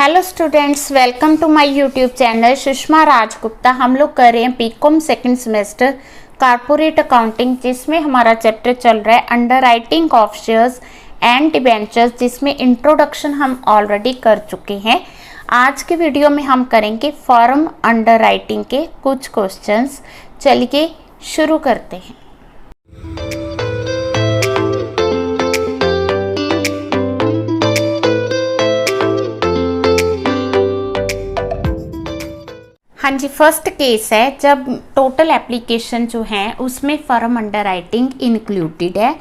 Hello students, welcome to my YouTube channel Sushma Rajgupta. हम लोग कर रहे हैं BCom second semester corporate accounting, जिसमें हमारा चैप्टर चल रहा है underwriting of shares and debentures, जिसमें इंट्रोडक्शन हम ऑलरेडी कर चुके हैं। आज के वीडियो में हम करेंगे फॉर्म अंडरराइटिंग के कुछ क्वेश्चंस। चलिए शुरू करते हैं। हाँ जी, फर्स्ट केस है जब टोटल एप्लीकेशन जो है उसमें फर्म अंडरराइटिंग इंक्लूडेड है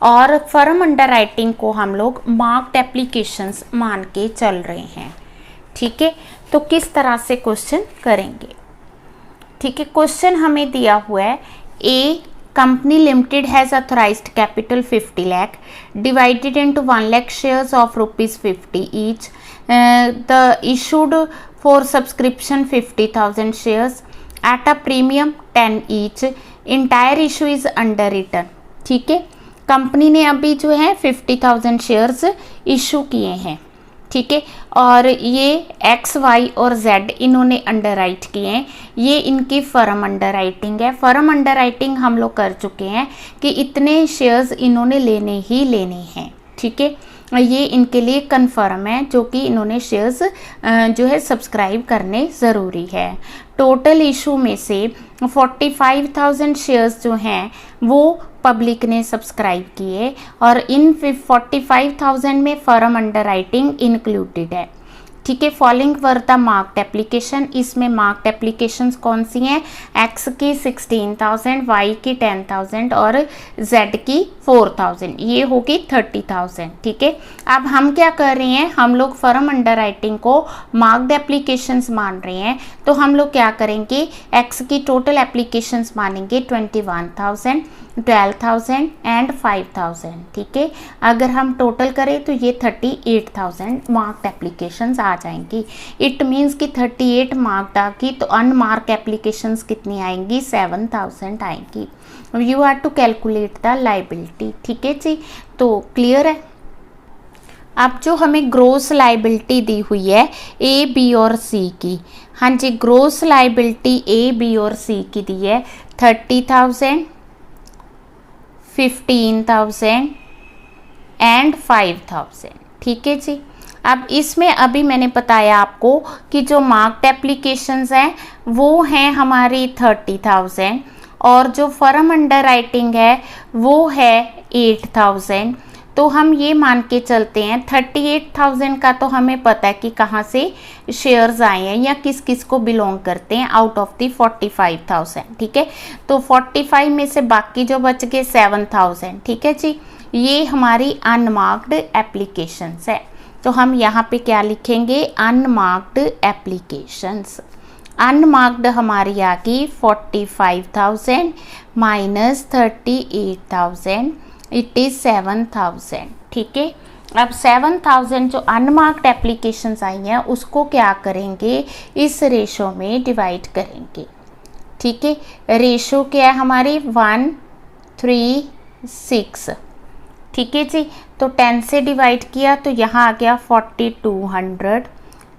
और फर्म अंडरराइटिंग को हम लोग मार्क्ड एप्लीकेशंस मान के चल रहे हैं। ठीक है, तो किस तरह से क्वेश्चन करेंगे। ठीक है, क्वेश्चन हमें दिया हुआ है a company limited has authorised capital 50 lakh divided into 1 lakh shares of ₹50 each. The issued for subscription 50,000 shares at a premium 10 each. Entire issue is underwritten. ठीक है, कंपनी ने अभी जो है 50,000 शेयर्स इशू किए हैं। ठीक है, और ये एक्स वाई और जेड इन्होंने अंडरराइट किए हैं। ये इनकी फर्म अंडरराइटिंग है। फर्म अंडरराइटिंग हम लोग कर चुके हैं कि इतने शेयर्स इन्होंने लेने ही लेने हैं। ठीक है, ये इनके लिए कन्फर्म है जो कि इन्होंने शेयर्स जो है सब्सक्राइब करने ज़रूरी है। टोटल इशू में से 45,000 शेयर्स जो हैं वो पब्लिक ने सब्सक्राइब किए और इन 45,000 में फर्म अंडरराइटिंग इंक्लूडेड है। ठीक है, following were the marked application. इसमें मार्क्ड एप्लीकेशंस कौन सी हैं? एक्स की 16,000, वाई की 10,000 और जेड की 4,000, ये होगी 30,000। ठीक है, अब हम क्या कर रहे हैं, हम लोग फर्म अंडरराइटिंग को मार्क्ड एप्लीकेशंस मान रहे हैं। तो हम लोग क्या करेंगे, एक्स की टोटल एप्लीकेशंस मानेंगे 21,000, 12,000 एंड 5,000। ठीक है, अगर हम टोटल करें तो ये 38,000 मार्क्ड एप्लीकेशंस आ जाएंगी। इट मीन्स कि 38 मार्क्ड आ गई तो अनमार्क एप्लीकेशंस कितनी आएंगी? 7,000 आएंगी। You are to calculate the liability. ठीक है जी, तो क्लियर है। अब जो हमें ग्रोस लाइबिलिटी दी हुई है ए बी और सी की, हाँ जी, ग्रोस लाइबिलिटी ए बी और सी की दी है 30,000, 15,000 एंड 5,000। ठीक है जी, अब इसमें अभी मैंने बताया आपको कि जो मार्क्ड एप्लीकेशंस हैं वो हैं हमारी 30,000 और जो फर्म अंडरराइटिंग है वो है 8,000। तो हम ये मान के चलते हैं 38,000 का तो हमें पता है कि कहाँ से शेयर्स आए हैं या किस किस को बिलोंग करते हैं आउट ऑफ दी 45,000। ठीक है, तो 45 में से बाकी जो बच गए 7,000। ठीक है जी, ये हमारी अनमार्क्ड एप्लीकेशंस है। तो हम यहाँ पे क्या लिखेंगे? Unmarked applications. अनमार्क्ड हमारी आ गई 45,000 माइनस 38,000, इट इज़ 7,000। ठीक है, अब 7,000 जो अनमार्क्ड एप्लीकेशंस आई हैं उसको क्या करेंगे, इस रेशो में डिवाइड करेंगे। ठीक है, रेशो क्या है हमारी? 1:3:6। ठीक है जी, तो 10 से डिवाइड किया तो यहाँ आ गया 4,200।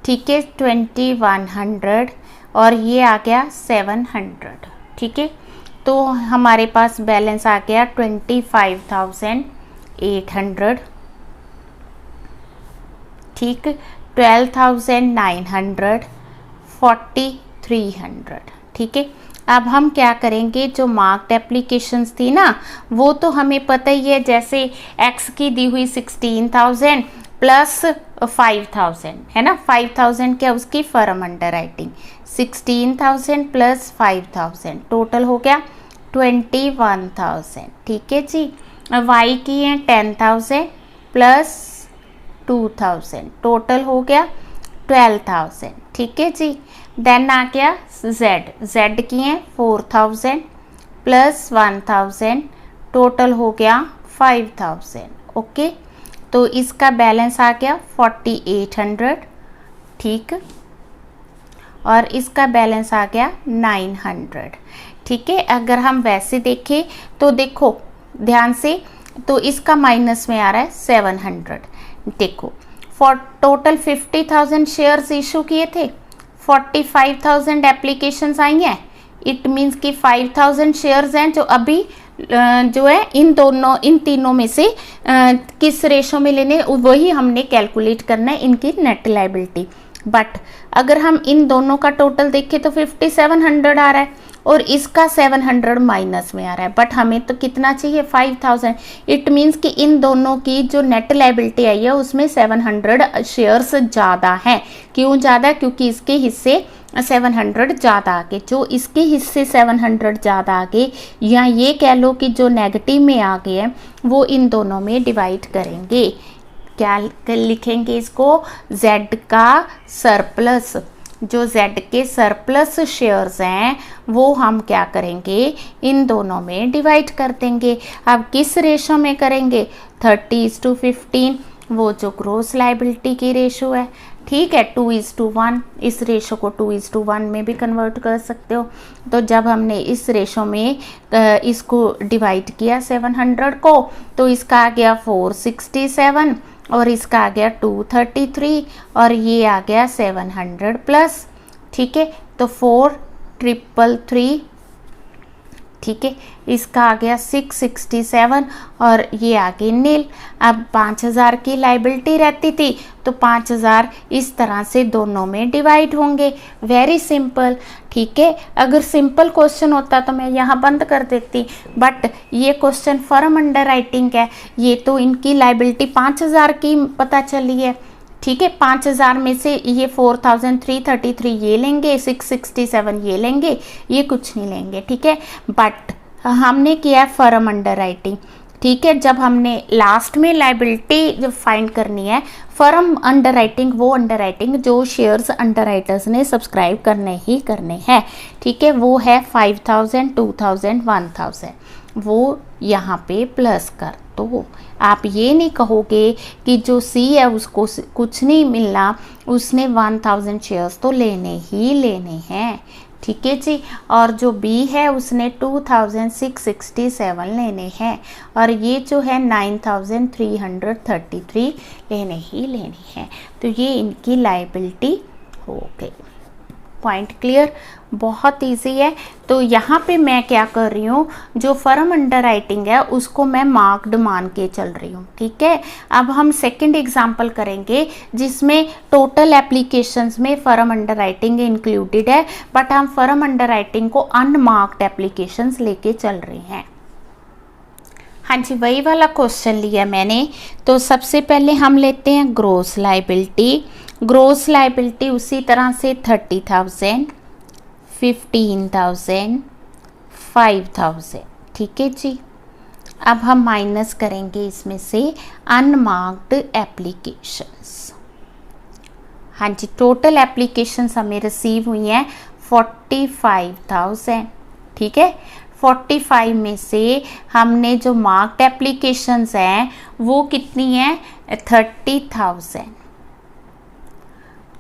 ठीक है, 2,100 और ये आ गया 700। ठीक है, तो हमारे पास बैलेंस आ गया 25,800। ठीक, 12,900, 4,300। ठीक है, अब हम क्या करेंगे, जो मार्क्ड एप्लीकेशंस थी ना वो तो हमें पता ही है, जैसे एक्स की दी हुई 16,000 प्लस 5,000 है ना। 5,000 क्या उसकी फर्म अंडरराइटिंग, 16,000 प्लस 5,000 टोटल हो गया 21,000। ठीक है जी, वाई की है 10,000 प्लस 2,000 टोटल हो गया 12,000। ठीक है जी, देन आ गया जेड की हैं 4,000 प्लस 1,000 टोटल हो गया 5,000। ओके, तो इसका बैलेंस आ गया 4,800। ठीक, और इसका बैलेंस आ गया 900। ठीक है, अगर हम वैसे देखें तो देखो ध्यान से, तो इसका माइनस में आ रहा है 700। देखो फॉर टोटल 50,000 शेयर्स इशू किए थे, 45,000 एप्लीकेशंस आई हैं। इट मीन्स कि 5,000 शेयर्स हैं जो अभी जो है इन तीनों में से किस रेशो में लेने, वही हमने कैलकुलेट करना है इनकी नेट लायबिलिटी। बट अगर हम इन दोनों का टोटल देखें तो 5700 आ रहा है और इसका 700 माइनस में आ रहा है, बट हमें तो कितना चाहिए 5000। इट मीन्स कि इन दोनों की जो नेट लायबिलिटी आई है उसमें 700 शेयर्स ज़्यादा हैं। क्यों ज़्यादा? क्योंकि इसके हिस्से 700 ज़्यादा आगे, जो इसके हिस्से 700 ज़्यादा आगे, या ये कह लो कि जो नेगेटिव में आ गए हैं वो इन दोनों में डिवाइड करेंगे। क्या लिखेंगे इसको? Z का सरप्लस, जो Z के सरप्लस शेयर्स हैं वो हम क्या करेंगे, इन दोनों में डिवाइड कर देंगे। अब किस रेशो में करेंगे? 30:15, वो जो ग्रोस लायबिलिटी की रेशो है। ठीक है, 2:1, इस रेशो को 2:1 में भी कन्वर्ट कर सकते हो। तो जब हमने इस रेशो में इसको डिवाइड किया 700 को, तो इसका आ गया 467 और इसका आ गया 233 और ये आ गया 700 प्लस। ठीक है, तो 4333, ठीक है, इसका आ गया 667 और ये आ गई नील। अब 5000 की लायबिलिटी रहती थी तो 5000 इस तरह से दोनों में डिवाइड होंगे। Very simple. ठीक है, अगर सिंपल क्वेश्चन होता तो मैं यहाँ बंद कर देती, बट ये क्वेश्चन फर्म अंडर राइटिंग है। ये तो इनकी लायबिलिटी 5000 की पता चली है। ठीक है, 5000 में से ये 4333 ये लेंगे, 667 ये लेंगे, ये कुछ नहीं लेंगे। ठीक है, बट हमने किया फर्म अंडर राइटिंग। ठीक है, जब हमने लास्ट में लायबिलिटी जब फाइंड करनी है, फर्म अंडर राइटिंग, वो अंडर राइटिंग जो शेयर्स अंडर राइटर्स ने सब्सक्राइब करने ही करने हैं। ठीक है, वो है 5000, 2000, 1000, वो यहाँ पे प्लस कर दो। आप ये नहीं कहोगे कि जो सी है उसको कुछ नहीं मिलना, उसने 1000 शेयर्स तो लेने ही लेने हैं। ठीक है जी, और जो बी है उसने 2667 लेने हैं और ये जो है 9333 लेने ही लेने हैं। तो ये इनकी लायबिलिटी हो गई। Point clear? बहुत इजी है। तो यहाँ पे मैं क्या कर रही हूँ, जो फर्म अंडर राइटिंग है उसको मैं मार्क्ड मान के चल रही हूँ। ठीक है, अब हम सेकंड एग्जांपल करेंगे जिसमें टोटल एप्लीकेशंस में फर्म अंडर राइटिंग इंक्लूडेड है, बट हम फर्म अंडर राइटिंग को अनमार्क्ड एप्लीकेशंस लेके चल रहे हैं। हाँ जी, वही वाला क्वेश्चन लिया मैंने। तो सबसे पहले हम लेते हैं ग्रोस लायबिलिटी। ग्रोस लायबिलिटी उसी तरह से 30,000, 15,000, 5,000। ठीक है जी, अब हम माइनस करेंगे इसमें से अनमार्क्ड एप्लीकेशंस। हाँ जी, टोटल एप्लीकेशंस हमें रिसीव हुई हैं 45,000। ठीक है, 45 में से हमने जो मार्क्ड एप्लीकेशंस हैं वो कितनी हैं? 30,000।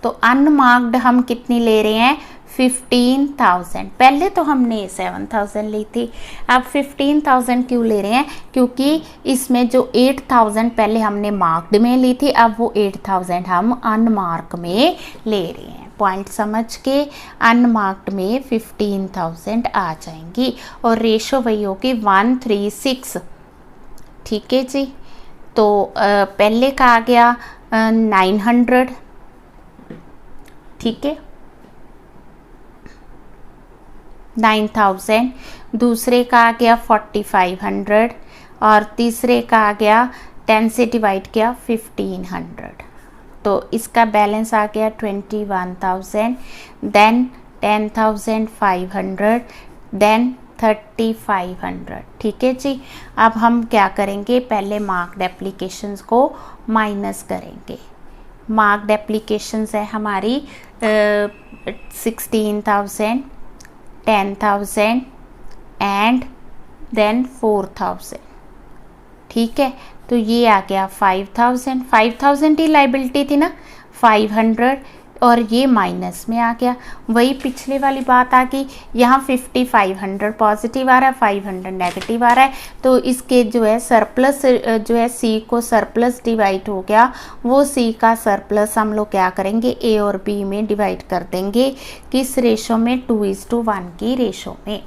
तो अनमार्क्ड हम कितनी ले रहे हैं? 15,000। पहले तो हमने 7,000 ली थी, अब 15,000 क्यों ले रहे हैं? क्योंकि इसमें जो 8,000 पहले हमने मार्क्ड में ली थी, अब वो 8,000 हम अनमार्क में ले रहे हैं। पॉइंट समझ के अनमार्क्ड में 15,000 आ जाएंगी और रेशो वही होगी 1:6। ठीक है जी, तो पहले का आ गया 900। ठीक है, 9,000, दूसरे का आ गया 4500 और तीसरे का आ गया 10 से डिवाइड किया 1500। तो इसका बैलेंस आ गया 21,000, देन 10,500, देन 3,500। ठीक है जी, अब हम क्या करेंगे, पहले मार्क्ड एप्लीकेशंस को माइनस करेंगे। मार्क्ड एप्लीकेशंस है हमारी 16,000, 10,000 एंड देन 4,000। ठीक है, तो ये आ गया 5,000। 5,000 ही लायबिलिटी थी ना, 500 और ये माइनस में आ गया। वही पिछले वाली बात आ गई, यहाँ 50 500 पॉजिटिव आ रहा है, 500 नेगेटिव आ रहा है, तो इसके जो है सरप्लस जो है सी को सरप्लस डिवाइड हो गया, वो सी का सरप्लस हम लोग क्या करेंगे ए और बी में डिवाइड कर देंगे, किस रेशो में 2:1 की रेशो में।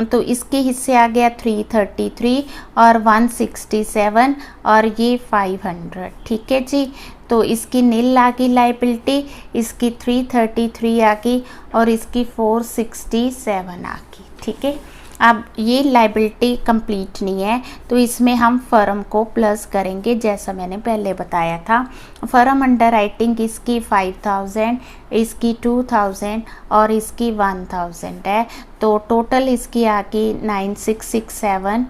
तो इसके हिस्से आ गया 333 और 167 और ये 500, ठीक है जी। तो इसकी नील आ गई लाइबिलिटी, इसकी 333 आ गई और इसकी 467 आ गई, ठीक है। अब ये लाइबिलिटी कंप्लीट नहीं है, तो इसमें हम फर्म को प्लस करेंगे जैसा मैंने पहले बताया था। फर्म अंडर राइटिंग इसकी 5000, इसकी 2000 और इसकी 1000 है, तो टोटल इसकी आ गई 9667,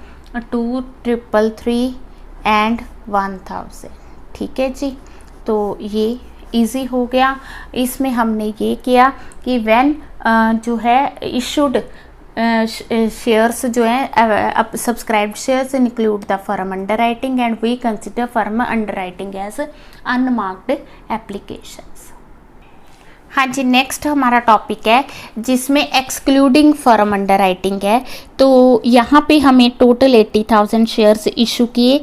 2333 एंड 1000, ठीक है जी। तो ये इजी हो गया। इसमें हमने ये किया कि व्हेन जो है इशूड शेयर्स जो है subscribed shares include the firm underwriting and we consider firm underwriting as unmarked applications. हाँ जी, नेक्स्ट हमारा टॉपिक है जिसमें एक्सक्लूडिंग फर्म अंडर राइटिंग है। तो यहाँ पे हमें टोटल 80,000 शेयर्स इशू किए।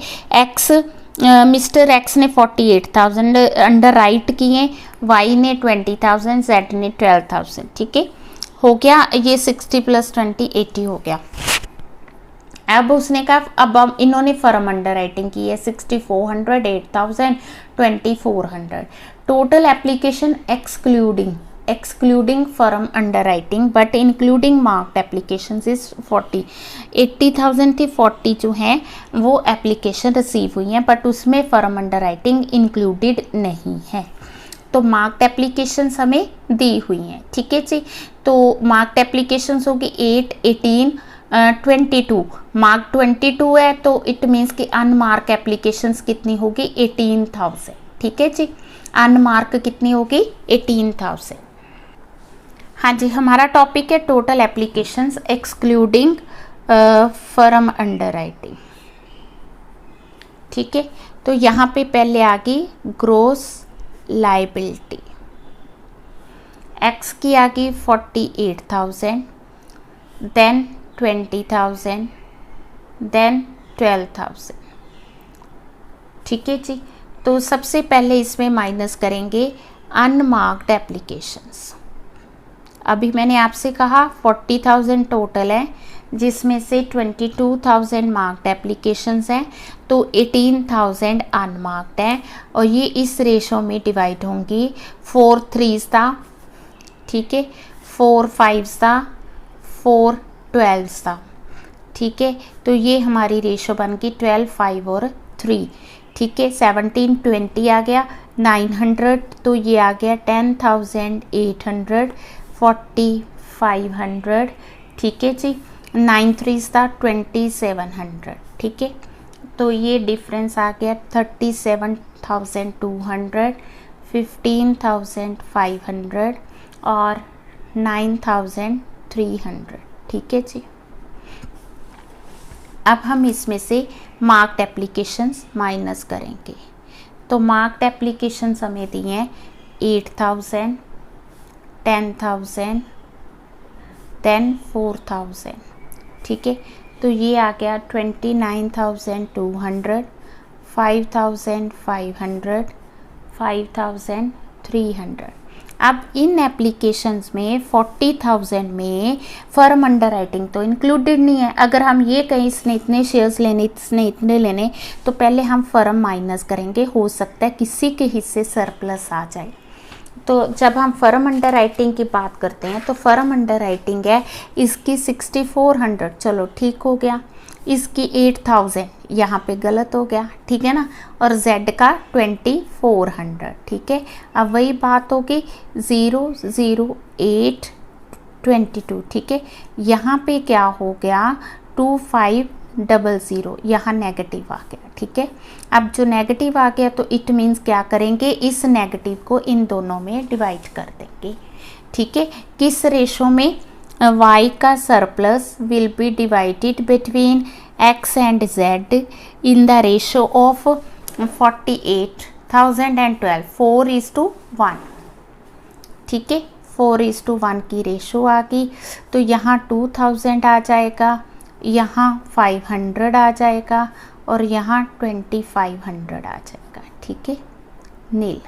मिस्टर एक्स ने 48,000 अंडर राइट किए, वाई ने 20,000, जेड ने 12,000, ठीक है, हो गया। ये 60 + 20 80 हो गया। अब उसने कहा अब इन्होंने फर्म अंडर राइटिंग की है 6400, 8000, 2400। Total application excluding firm under writing but including marked application is 40। 80,000 थी, 40 जो हैं वो एप्लीकेशन रिसीव हुई हैं बट उसमें फर्म अंडर राइटिंग इंक्लूडेड नहीं है। तो मार्क्ड एप्लीकेशंस हमें दी हुई हैं, ठीक है जी। तो मार्क्ड एप्लीकेशंस होगी 8, 18, 22। मार्क 22 है तो इट मीन्स कि अनमार्क एप्लीकेशंस कितनी होगी 18,000, ठीक है जी। अनमार्क कितनी होगी 18,000। हाँ जी, हमारा टॉपिक है total applications excluding firm under writing, ठीक है। तो यहाँ पे पहले आ गई ग्रोस लाइबिलिटी, एक्स की आ गई 48,000, देन 20,000, देन 12,000, ठीक है जी। तो सबसे पहले इसमें माइनस करेंगे अनमार्क्ड एप्लीकेशंस। अभी मैंने आपसे कहा 40,000 टोटल है जिसमें से 22,000 मार्क्ड एप्लीकेशंस हैं, तो 18,000 अनमार्क्ड हैं और ये इस रेशो में डिवाइड होंगी 4 3s था, ठीक है, 4 5s था, 4 12s था, ठीक है। तो ये हमारी रेशो बन गई 12 5 और 3, ठीक है। 17 20 आ गया, 900 तो ये आ गया 10,800, 40 500, ठीक है जी। 9 3s था 2700, ठीक है। तो ये डिफरेंस आ गया 37,200, 15,500 और 9,300, ठीक है जी। अब हम इसमें से मार्क्ड एप्लीकेशंस माइनस करेंगे। तो मार्क्ड एप्लीकेशंस हमें दी हैं 8,000, 10,000, देन 4,000, ठीक है। तो ये आ गया 29,200, 5,500, 5,300। अब इन एप्लीकेशंस में 40,000 में फर्म अंडर राइटिंग तो इंक्लूडेड नहीं है। अगर हम ये कहीं इसने इतने शेयर्स लेने, इसने इतने लेने, तो पहले हम फर्म माइनस करेंगे, हो सकता है किसी के हिस्से सरप्लस आ जाए। तो जब हम फर्म अंडर राइटिंग की बात करते हैं तो फर्म अंडर राइटिंग है इसकी 6400, चलो ठीक हो गया। इसकी 8000 यहाँ पे गलत हो गया, ठीक है ना, और Z का 2400, ठीक है। अब वही बात होगी 00822, ठीक है। यहाँ पे क्या हो गया 2500, यहाँ नेगेटिव आ गया, ठीक है। अब जो नेगेटिव आ गया तो इट मीन्स क्या करेंगे, इस नेगेटिव को इन दोनों में डिवाइड कर देंगे, ठीक है। किस रेशो में, y का surplus will be divided between x and z in the ratio of 48,000 and 12, 4:1, ठीक है, 4:1 की रेशो आ गई। तो यहाँ 2000 आ जाएगा, यहाँ 500 आ जाएगा और यहाँ 2500 आ जाएगा। ठीक है, नील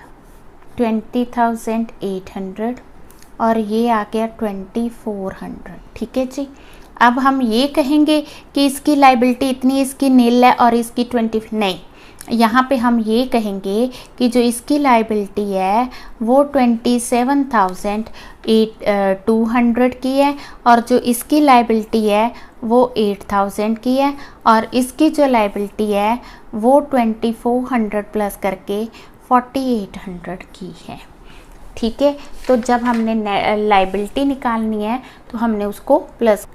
20,800 और ये आ गया 2400। ठीक है जी। अब हम ये कहेंगे कि इसकी लाइबिलिटी इतनी, इसकी नील है और इसकी 20, नहीं, यहाँ पे हम ये कहेंगे कि जो इसकी लाइबिलिटी है वो 27,200 की है और जो इसकी लाइबिलिटी है वो 8,000 की है और इसकी जो लाइबिलिटी है वो 2400 प्लस करके 4800 की है। ठीक है, तो जब हमने लाइबिलिटी निकालनी है तो हमने उसको प्लस,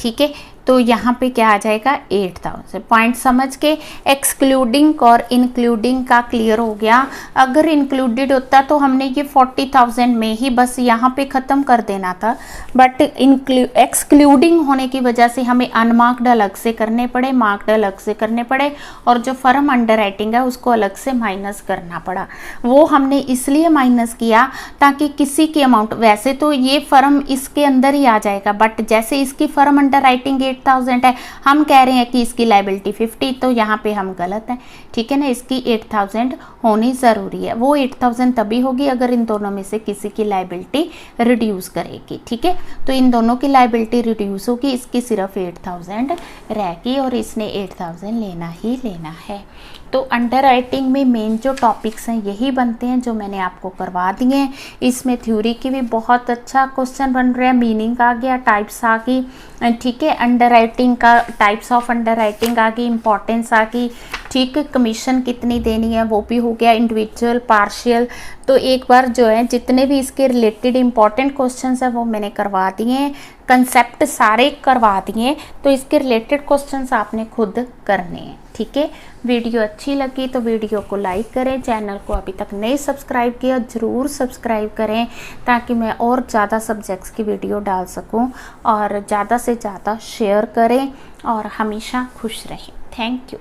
ठीक है, तो यहाँ पे क्या आ जाएगा 8,000। पॉइंट समझ के, एक्सक्लूडिंग और इंक्लूडिंग का क्लियर हो गया। अगर इंक्लूडेड होता तो हमने ये 40,000 में ही बस यहाँ पे ख़त्म कर देना था, बट एक्सक्लूडिंग होने की वजह से हमें अनमार्क्ड अलग से करने पड़े, मार्क्ड अलग से करने पड़े और जो फर्म अंडर राइटिंग है उसको अलग से माइनस करना पड़ा। वो हमने इसलिए माइनस किया ताकि किसी की अमाउंट, वैसे तो ये फर्म इसके अंदर ही आ जाएगा, बट जैसे इसकी फर्म अंडर राइटिंग 8,000 है, हम कह रहे हैं कि इसकी लाइबिलिटी 50, तो यहाँ पे हम गलत हैं। ठीक है ना, इसकी 8,000 होनी ज़रूरी है। वो 8,000 तभी होगी अगर इन दोनों में से किसी की लाइबिलिटी रिड्यूस करेगी। ठीक है, तो इन दोनों की लाइबिलिटी रिड्यूस होगी, इसकी सिर्फ 8,000 रहेगी और इसने 8,000 लेना ही लेना है। तो अंडर राइटिंग में मेन जो टॉपिक्स हैं यही बनते हैं जो मैंने आपको करवा दिए हैं। इसमें थ्योरी की भी बहुत अच्छा क्वेश्चन बन रहा है, मीनिंग आ गया, टाइप्स आ गई, ठीक है, अंडर राइटिंग का टाइप्स ऑफ अंडर राइटिंग आ गई, इंपॉर्टेंस आ गई, ठीक है, कमीशन कितनी देनी है वो भी हो गया, इंडिविजुअल, पार्शियल। तो एक बार जो है जितने भी इसके रिलेटेड इंपॉर्टेंट क्वेश्चंस हैं वो मैंने करवा दिए हैं, कंसेप्ट सारे करवा दिए, तो इसके रिलेटेड क्वेश्चंस आपने खुद करने हैं। ठीक है, वीडियो अच्छी लगी तो वीडियो को लाइक करें, चैनल को अभी तक नहीं सब्सक्राइब किया ज़रूर सब्सक्राइब करें ताकि मैं और ज़्यादा सब्जेक्ट्स की वीडियो डाल सकूं, और ज़्यादा से ज़्यादा शेयर करें और हमेशा खुश रहें। Thank you.